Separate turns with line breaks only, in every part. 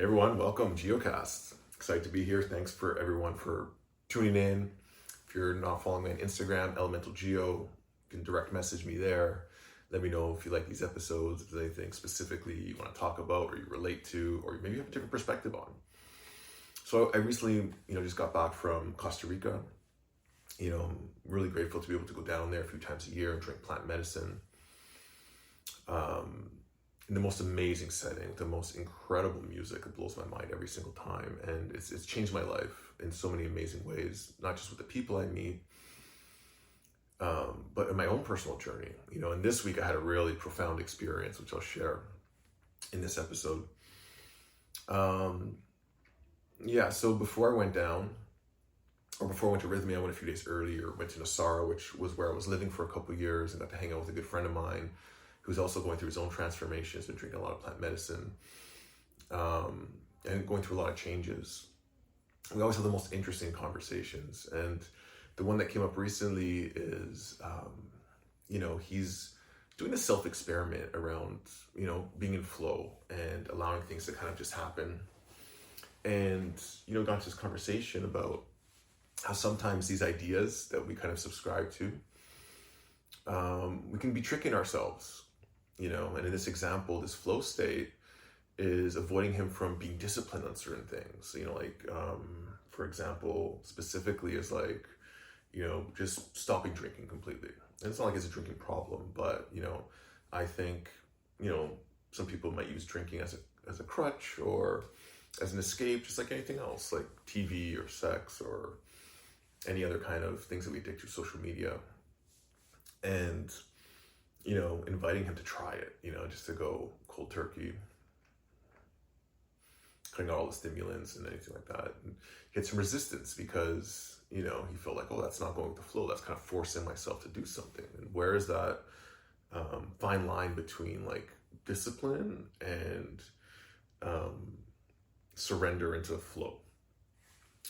Hey everyone, welcome Giocast. Excited to be here. Thanks for everyone for tuning in. If you're not following me on Instagram, Elemental Geo, you can direct message me there. Let me know if you like these episodes, if there's anything specifically you want to talk about or you relate to, or maybe you have a different perspective on. So I recently, just got back from Costa Rica. I'm really grateful to be able to go down there a few times a year and drink plant medicine. In the most amazing setting, the most incredible music that blows my mind every single time. And it's changed my life in so many amazing ways, not just with the people I meet, but in my own personal journey. And this week I had a really profound experience, which I'll share in this episode. So before I went down, or before I went to Rhythmia, I went a few days earlier, went to Nassara, which was where I was living for a couple of years, and got to hang out with a good friend of mine who's also going through his own transformation. He's been drinking a lot of plant medicine, and going through a lot of changes. We always have the most interesting conversations. And the one that came up recently is, he's doing a self-experiment around, being in flow and allowing things to kind of just happen. And, got into this conversation about how sometimes these ideas that we kind of subscribe to, we can be tricking ourselves, and in this example, this flow state is avoiding him from being disciplined on certain things, for example, specifically is just stopping drinking completely. And it's not like it's a drinking problem, but, I think, some people might use drinking as a crutch or as an escape, just like anything else, like TV or sex or any other kind of things that we addict to, social media. And, inviting him to try it, just to go cold turkey, cutting out all the stimulants and anything like that. And he had some resistance because, he felt like, oh, that's not going with the flow. That's kind of forcing myself to do something. And where is that fine line between like discipline and surrender into the flow?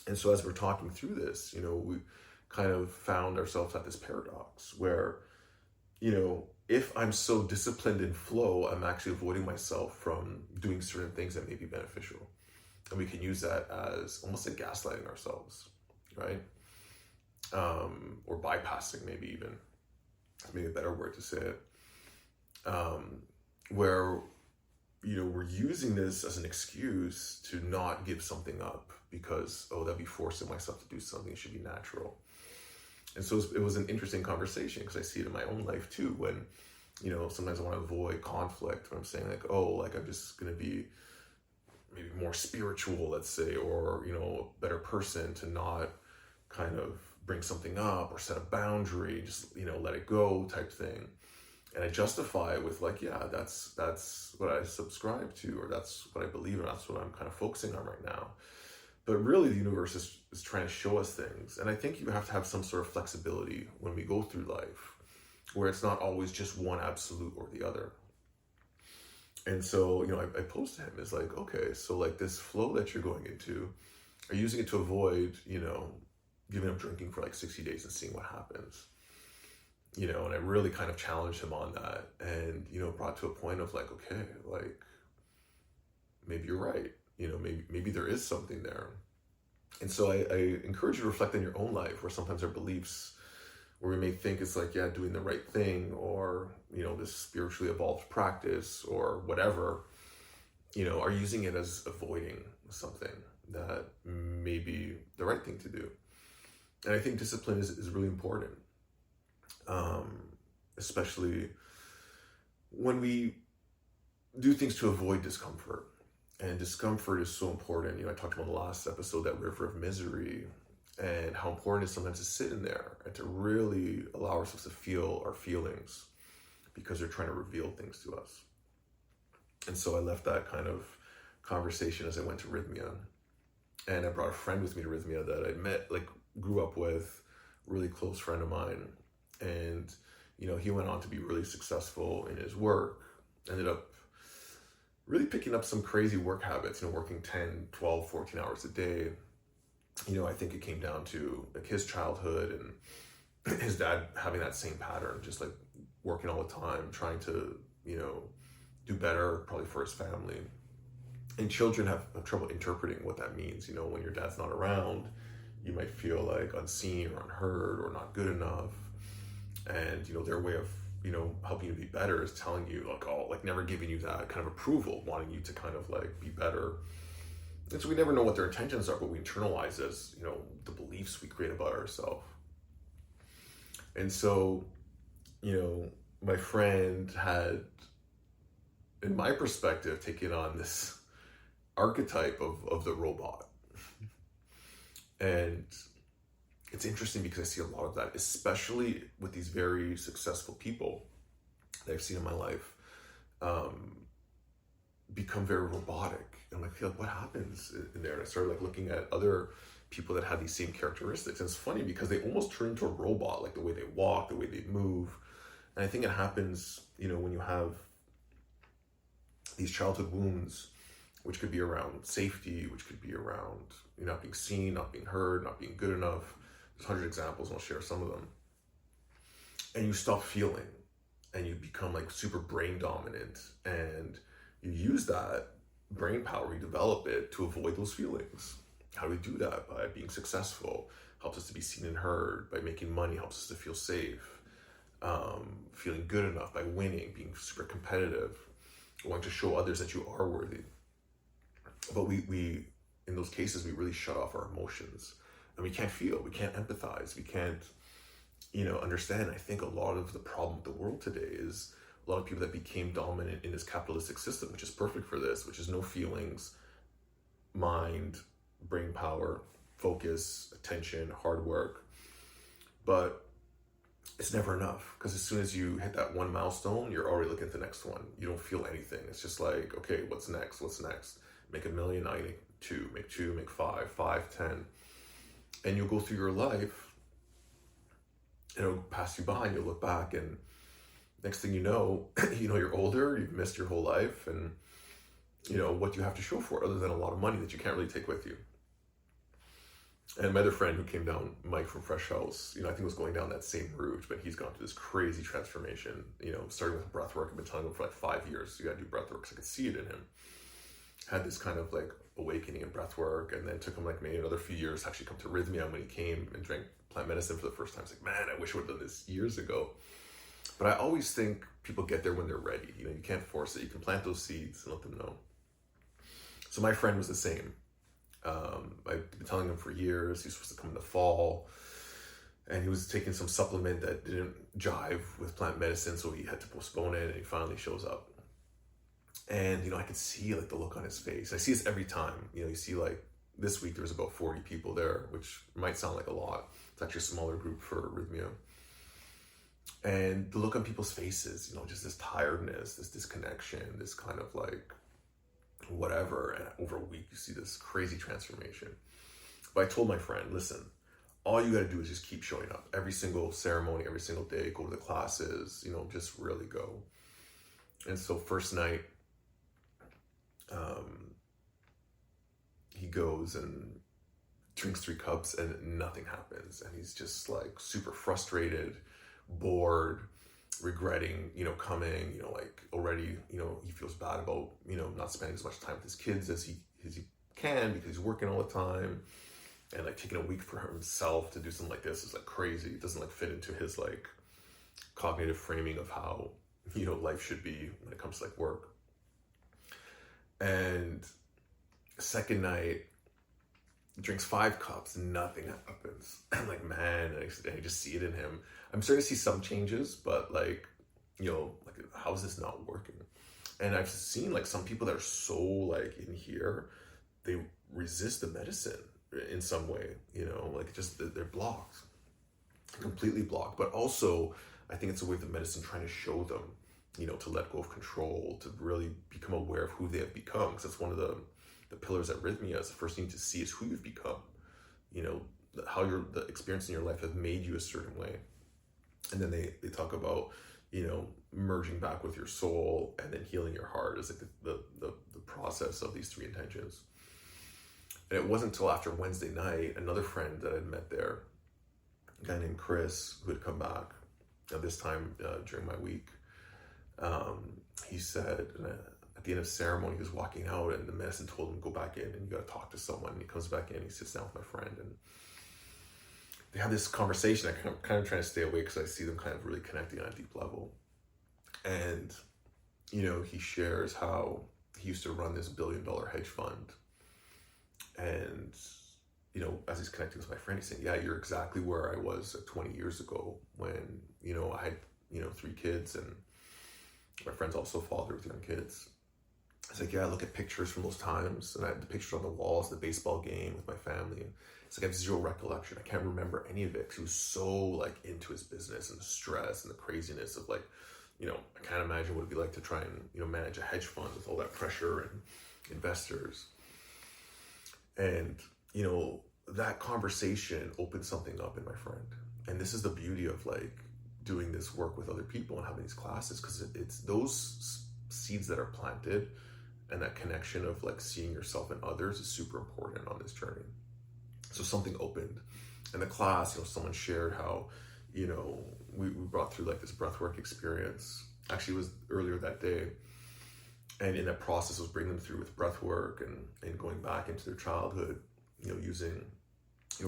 And so as we're talking through this, we kind of found ourselves at this paradox where, if I'm so disciplined in flow, I'm actually avoiding myself from doing certain things that may be beneficial. And we can use that as almost like gaslighting ourselves, right? Or bypassing, maybe even, maybe a better word to say it. Where, we're using this as an excuse to not give something up because, oh, that'd be forcing myself to do something. It should be natural. And so it was an interesting conversation because I see it in my own life too, when, sometimes I want to avoid conflict when I'm saying like, oh, like I'm just going to be maybe more spiritual, let's say, or, a better person to not kind of bring something up or set a boundary, just, let it go type thing. And I justify it with like, yeah, that's what I subscribe to, or that's what I believe in, that's what I'm kind of focusing on right now. But really the universe is trying to show us things. And I think you have to have some sort of flexibility when we go through life, where it's not always just one absolute or the other. And so, I posed to him, it's like, okay, so like this flow that you're going into, are you using it to avoid, giving up drinking for like 60 days and seeing what happens? And I really kind of challenged him on that and, brought to a point of like, okay, like maybe you're right. Maybe there is something there. And so I encourage you to reflect on your own life, where sometimes our beliefs, where we may think it's like, yeah, doing the right thing, or, this spiritually evolved practice or whatever, are using it as avoiding something that may be the right thing to do. And I think discipline is really important, especially when we do things to avoid discomfort. And discomfort is so important. I talked about in the last episode, that river of misery, and how important it is sometimes to sit in there and to really allow ourselves to feel our feelings, because they're trying to reveal things to us. And so I left that kind of conversation as I went to Rhythmia. And I brought a friend with me to Rhythmia that I met, grew up with, really close friend of mine. And, he went on to be really successful in his work, ended up really picking up some crazy work habits, working 10, 12, 14 hours a day. I think it came down to like his childhood and his dad having that same pattern, just like working all the time, trying to, do better probably for his family. And children have trouble interpreting what that means. You know, when your dad's not around, you might feel like unseen or unheard or not good enough. And, you know, their way of, you know, helping you to be better is telling you, like, oh, like never giving you that kind of approval, wanting you to kind of like be better. And so we never know what their intentions are, but we internalize as, you know, the beliefs we create about ourselves. And so, you know, my friend had, in my perspective, taken on this archetype of the robot. And it's interesting because I see a lot of that, especially with these very successful people that I've seen in my life, become very robotic. And I'm like, what happens in there? And I started like looking at other people that had these same characteristics. And it's funny because they almost turn into a robot, like the way they walk, the way they move. And I think it happens, you know, when you have these childhood wounds, which could be around safety, which could be around you not being seen, not being heard, not being good enough. There's 100 examples, and I'll share some of them. And you stop feeling, and you become like super brain dominant, and you use that brain power, you develop it to avoid those feelings. How do we do that? By being successful, helps us to be seen and heard. By making money, helps us to feel safe. Feeling good enough, by winning, being super competitive, wanting to show others that you are worthy. But we in those cases, we really shut off our emotions, and we can't feel, we can't empathize, we can't, you know, understand. I think a lot of the problem with the world today is a lot of people that became dominant in this capitalistic system, which is perfect for this, which is no feelings, mind, brain power, focus, attention, hard work. But it's never enough, because as soon as you hit that one milestone, you're already looking at the next one. You don't feel anything. It's just like, okay, what's next? What's next? Make $1 million, I make two, make five, 10. And you'll go through your life, and it'll pass you by, and you'll look back, and next thing you know, you're older, you've missed your whole life, and you know, what do you have to show for it other than a lot of money that you can't really take with you? And my other friend who came down, Mike from Fresh House, I think was going down that same route, but he's gone through this crazy transformation, starting with breath work. I've been telling him for like 5 years, you gotta do breath work, because I could see it in him. Had this kind of like awakening in breath work, and then took him like maybe another few years to actually come to Rhythmia. When he came and drank plant medicine for the first time, it's like, man, I wish I would have done this years ago. But I always think people get there when they're ready. You can't force it. You can plant those seeds and let them know. So my friend was the same. I've been telling him for years he was supposed to come in the fall, and he was taking some supplement that didn't jive with plant medicine, so he had to postpone it, and he finally shows up. And, I could see like the look on his face. I see this every time. You see like this week there was about 40 people there, which might sound like a lot. It's actually a smaller group for Rhythmia. And the look on people's faces, just this tiredness, this disconnection, this kind of like whatever. And over a week, you see this crazy transformation. But I told my friend, listen, all you got to do is just keep showing up. Every single ceremony, every single day, go to the classes, just really go. And so first night, he goes and drinks 3 cups and nothing happens. And he's just like super frustrated, bored, regretting, coming, like already, he feels bad about, not spending as much time with his kids as he can, because he's working all the time. And like taking a week for himself to do something like this is like crazy. It doesn't like fit into his like cognitive framing of how, life should be when it comes to like work. And second night, drinks 5 cups, nothing happens. I'm like, man, I just see it in him. I'm starting to see some changes, but like, like how is this not working? And I've seen like some people that are so like in here, they resist the medicine in some way, like just they're blocked, completely blocked. But also, I think it's a way of the medicine trying to show them, to let go of control, to really become aware of who they have become. Because that's one of the pillars at Rhythmia is the first thing to see is who you've become, how the experience in your life have made you a certain way. And then they talk about, merging back with your soul and then healing your heart is like the process of these 3 intentions. And it wasn't until after Wednesday night, another friend that I'd met there, a guy named Chris, who had come back this time during my week, he said, and I at the end of the ceremony, he was walking out, and the medicine told him, go back in and you got to talk to someone. And he comes back in, he sits down with my friend, and they have this conversation. I kind of trying to stay away because I see them kind of really connecting on a deep level. And, he shares how he used to run this $1 billion hedge fund. And, as he's connecting with my friend, he's saying, yeah, you're exactly where I was 20 years ago when, I had, 3 kids, and my friend's also a father with young kids. It's like, yeah, I look at pictures from those times, and I have the pictures on the walls, the baseball game with my family. And it's like I have zero recollection. I can't remember any of it because he was so into his business and the stress and the craziness of I can't imagine what it'd be like to try and manage a hedge fund with all that pressure and investors. And that conversation opened something up in my friend. And this is the beauty of doing this work with other people and having these classes, because it's those seeds that are planted, and that connection of seeing yourself in others is super important on this journey. So something opened in the class. Someone shared how we brought through this breathwork experience. Actually, it was earlier that day, and in that process was bringing them through with breathwork and going back into their childhood, using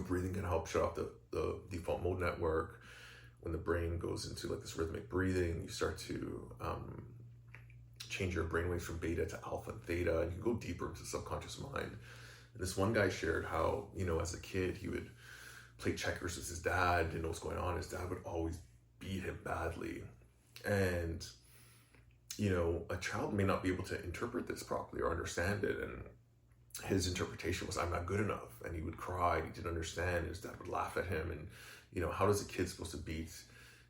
breathing can help shut off the default mode network. When the brain goes into this rhythmic breathing, you start to change your brainwaves from beta to alpha and theta, and you can go deeper into the subconscious mind. And this one guy shared how, as a kid, he would play checkers with his dad, didn't know what's going on. His dad would always beat him badly. And, a child may not be able to interpret this properly or understand it. And his interpretation was, I'm not good enough. And he would cry, and he didn't understand. And his dad would laugh at him. And, how does a kid supposed to beat,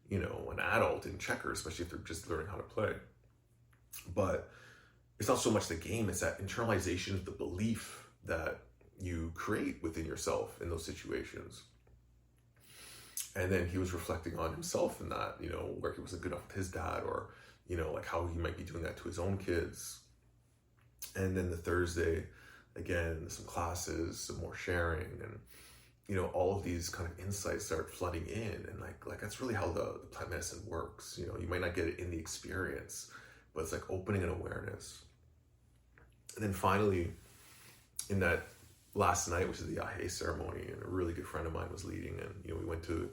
an adult in checkers, especially if they're just learning how to play? But it's not so much the game, it's that internalization of the belief that you create within yourself in those situations. And then he was reflecting on himself in that, where he wasn't good enough with his dad, or, how he might be doing that to his own kids. And then the Thursday, again, some classes, some more sharing, and, all of these kind of insights start flooding in. And that's really how the plant medicine works. You might not get it in the experience, but it's opening an awareness. And then finally, in that last night, which is the Yahe ceremony, and a really good friend of mine was leading, and we went to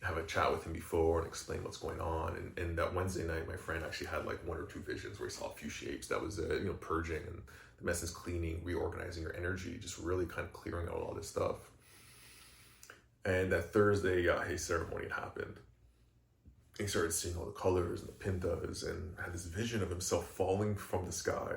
have a chat with him before and explain what's going on. And that Wednesday night, my friend actually had 1 or 2 visions where he saw a few shapes. That was purging, and the medicine's cleaning, reorganizing your energy, just really kind of clearing out all this stuff. And that Thursday Yahe ceremony happened. He started seeing all the colors and the pintas, and had this vision of himself falling from the sky.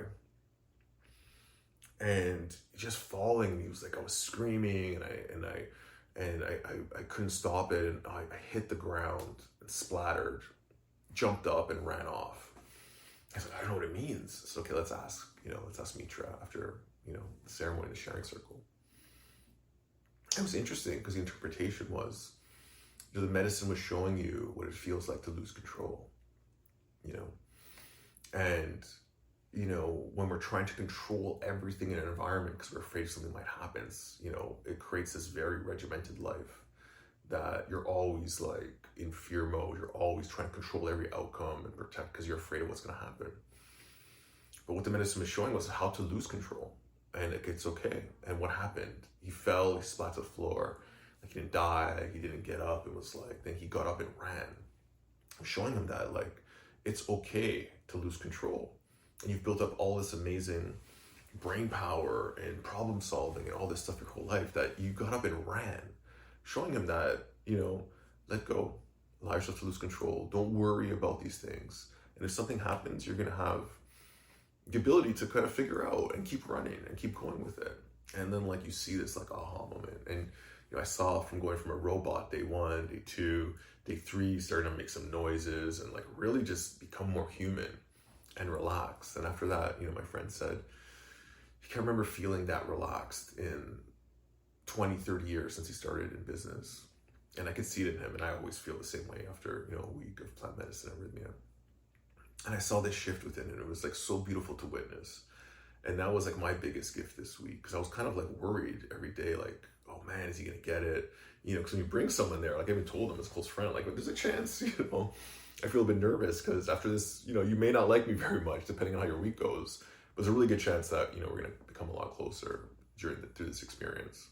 And just falling, he was I was screaming, and I couldn't stop it, and I hit the ground and splattered, jumped up and ran off. I said, I don't know what it means. So okay, let's ask Mitra after the ceremony, the sharing circle. It was interesting because the interpretation was, the medicine was showing you what it feels like to lose control, and when we're trying to control everything in an environment because we're afraid something might happen, it creates this very regimented life that you're always in fear mode. You're always trying to control every outcome and protect because you're afraid of what's going to happen. But what the medicine was showing was how to lose control, and it's okay. And what happened? He fell, he splat to the floor. He didn't die, he didn't get up. It was then he got up and ran. I'm showing him that it's okay to lose control. And you've built up all this amazing brain power and problem solving and all this stuff your whole life that you got up and ran. Showing him that, let go, allow yourself to lose control. Don't worry about these things. And if something happens, you're going to have the ability to kind of figure out and keep running and keep going with it. And then you see this aha moment. And I saw from going from a robot, day 1, day 2, day 3, starting to make some noises and really just become more human and relaxed. And after that, my friend said he can't remember feeling that relaxed in 20, 30 years since he started in business. And I could see it in him, and I always feel the same way after a week of plant medicine and arrhythmia. And I saw this shift within, and it was so beautiful to witness. And that was my biggest gift this week, because I was kind of worried every day, oh man, is he gonna get it? because when you bring someone there, like I even told him as a close friend, like, there's a chance, I feel a bit nervous because after this, you may not like me very much depending on how your week goes. But there's a really good chance that, we're going to become a lot closer through this experience.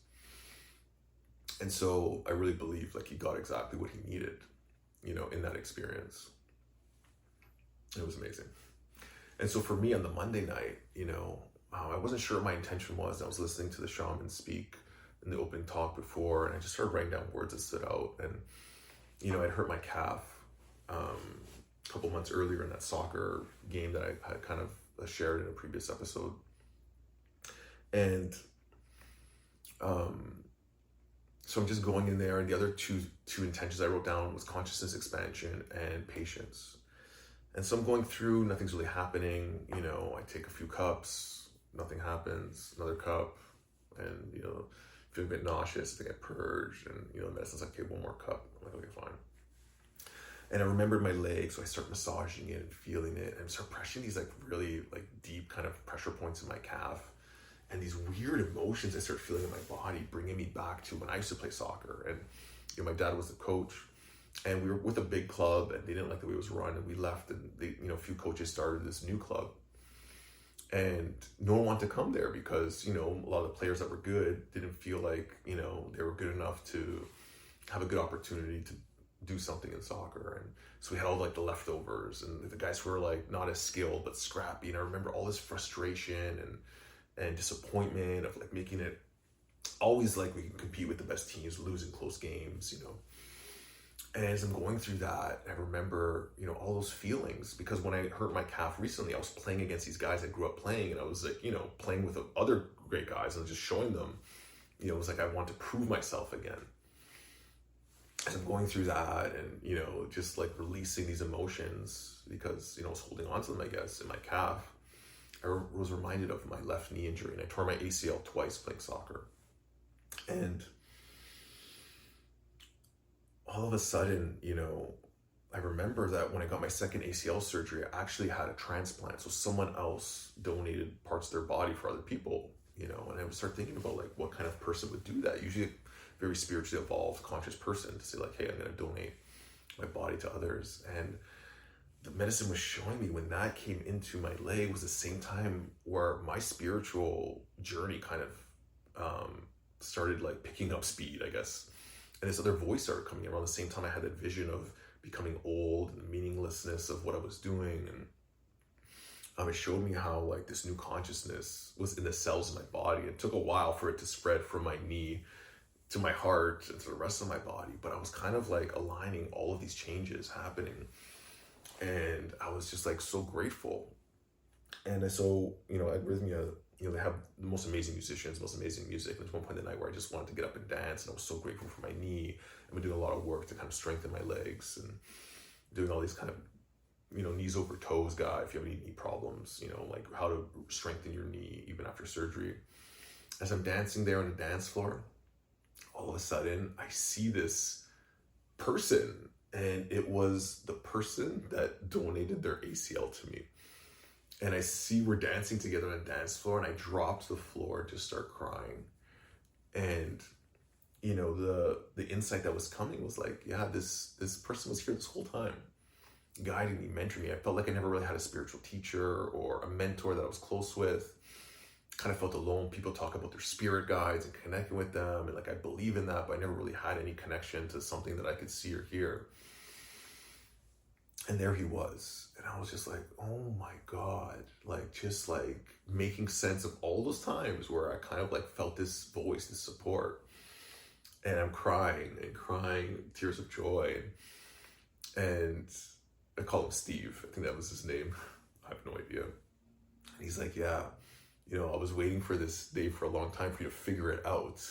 And so I really believe like he got exactly what he needed, in that experience. It was amazing. And so for me on the Monday night, I wasn't sure what my intention was. I was listening to the shaman speak in the open talk before, and I just started writing down words that stood out. And, I'd hurt my calf a couple months earlier in that soccer game that I had kind of shared in a previous episode. And so I'm just going in there, and the other two intentions I wrote down was consciousness expansion and patience. And so I'm going through, nothing's really happening. I take a few cups, nothing happens, another cup, and, feeling a bit nauseous. I think I purged, and, the medicine's like, okay, one more cup. I'm like, okay, fine. And I remembered my leg, so I start massaging it and feeling it, and I start pressing these like really like deep kind of pressure points in my calf. And these weird emotions I start feeling in my body, bringing me back to when I used to play soccer. And my dad was the coach, and we were with a big club, and they didn't like the way it was run, and we left, and a few coaches started this new club, and no one wanted to come there because a lot of the players that were good didn't feel like they were good enough to have a good opportunity to do something in soccer. And so we had all like the leftovers and the guys who were like not as skilled but scrappy. And I remember all this frustration and disappointment of like making it always like we can compete with the best teams, losing close games, And as I'm going through that, I remember, all those feelings, because when I hurt my calf recently, I was playing against these guys I grew up playing, and I was like, playing with other great guys and just showing them, it was like I want to prove myself again. As I'm going through that and, just like releasing these emotions because, I was holding on to them, I guess, in my calf, I was reminded of my left knee injury, and I tore my ACL twice playing soccer. And all of a sudden, I remember that when I got my second ACL surgery, I actually had a transplant. So someone else donated parts of their body for other people, and I would start thinking about like what kind of person would do that. Usually a very spiritually evolved, conscious person to say like, hey, I'm going to donate my body to others. And the medicine was showing me when that came into my leg was the same time where my spiritual journey kind of started like picking up speed, I guess. And this other voice started coming in around the same time. I had that vision of becoming old and the meaninglessness of what I was doing. And it showed me how like this new consciousness was in the cells of my body. It took a while for it to spread from my knee to my heart and to the rest of my body. But I was kind of like aligning all of these changes happening. And I was just like so grateful. And so, at Rhythmia, they have the most amazing musicians, most amazing music. And there's one point in the night where I just wanted to get up and dance, and I was so grateful for my knee. I've been doing a lot of work to kind of strengthen my legs and doing all these kind of, knees over toes guy, if you have any knee problems, like how to strengthen your knee even after surgery. As I'm dancing there on the dance floor, all of a sudden I see this person, and it was the person that donated their ACL to me. And I see we're dancing together on the dance floor, and I drop to the floor and just start crying. And, the insight that was coming was like, yeah, this person was here this whole time, guiding me, mentoring me. I felt like I never really had a spiritual teacher or a mentor that I was close with. Kind of felt alone. People talk about their spirit guides and connecting with them. And like, I believe in that, but I never really had any connection to something that I could see or hear. And there he was. And I was just like, oh my God, like just like making sense of all those times where I kind of like felt this voice, this support. And I'm crying, tears of joy. And I call him Steve. I think that was his name. I have no idea. And he's like, yeah, I was waiting for this day for a long time for you to figure it out.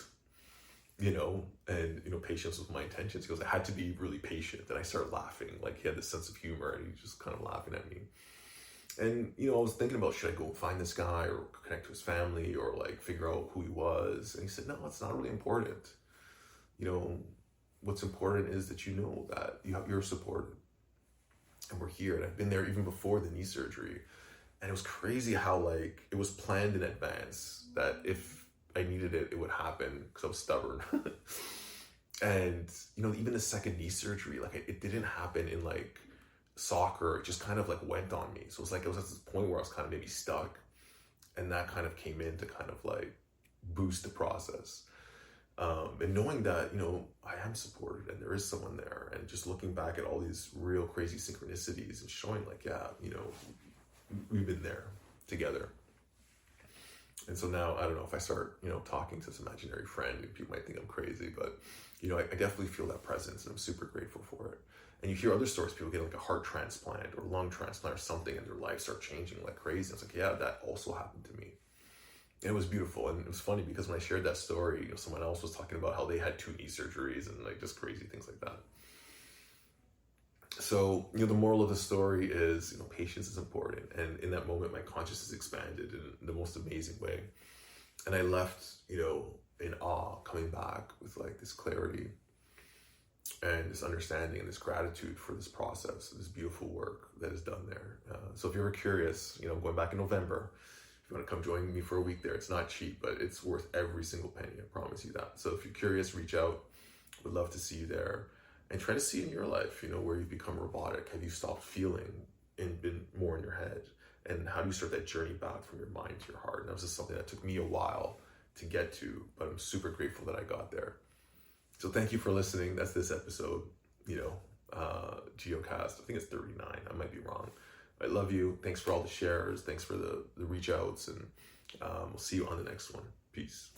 And, patience was my intentions. He goes, I had to be really patient. And I started laughing. Like, he had this sense of humor, and he was just kind of laughing at me. And, I was thinking about, should I go find this guy or connect to his family or like figure out who he was? And he said, no, it's not really important. What's important is that that you're supported, and we're here. And I've been there even before the knee surgery. And it was crazy how like it was planned in advance that if I needed it, it would happen because I was stubborn. And, you know, even the second knee surgery, like it didn't happen in like soccer. It just kind of like went on me. So it was like, it was at this point where I was kind of maybe stuck. And that kind of came in to kind of like boost the process. And knowing that, you know, I am supported and there is someone there, and just looking back at all these real crazy synchronicities and showing like, yeah, you know, we've been there together. And so now, I don't know, if I start, you know, talking to this imaginary friend, people might think I'm crazy, but, you know, I definitely feel that presence, and I'm super grateful for it. And you hear other stories, people get like a heart transplant or lung transplant or something, and their lives start changing like crazy. It's like, yeah, that also happened to me. And it was beautiful. And it was funny because when I shared that story, you know, someone else was talking about how they had 2 knee surgeries and like just crazy things like that. So, you know, the moral of the story is, you know, patience is important. And in that moment, my consciousness expanded in the most amazing way. And I left, you know, in awe, coming back with like this clarity and this understanding and this gratitude for this process, this beautiful work that is done there. So if you're ever curious, you know, going back in November, if you want to come join me for a week there, it's not cheap, but it's worth every single penny. I promise you that. So if you're curious, reach out. Would love to see you there. And try to see in your life, you know, where you've become robotic. Have you stopped feeling and been more in your head? And how do you start that journey back from your mind to your heart? And that was just something that took me a while to get to, but I'm super grateful that I got there. So thank you for listening. That's this episode, you know, Giocast. I think it's 39. I might be wrong. I love you. Thanks for all the shares. Thanks for the reach outs. And we'll see you on the next one. Peace.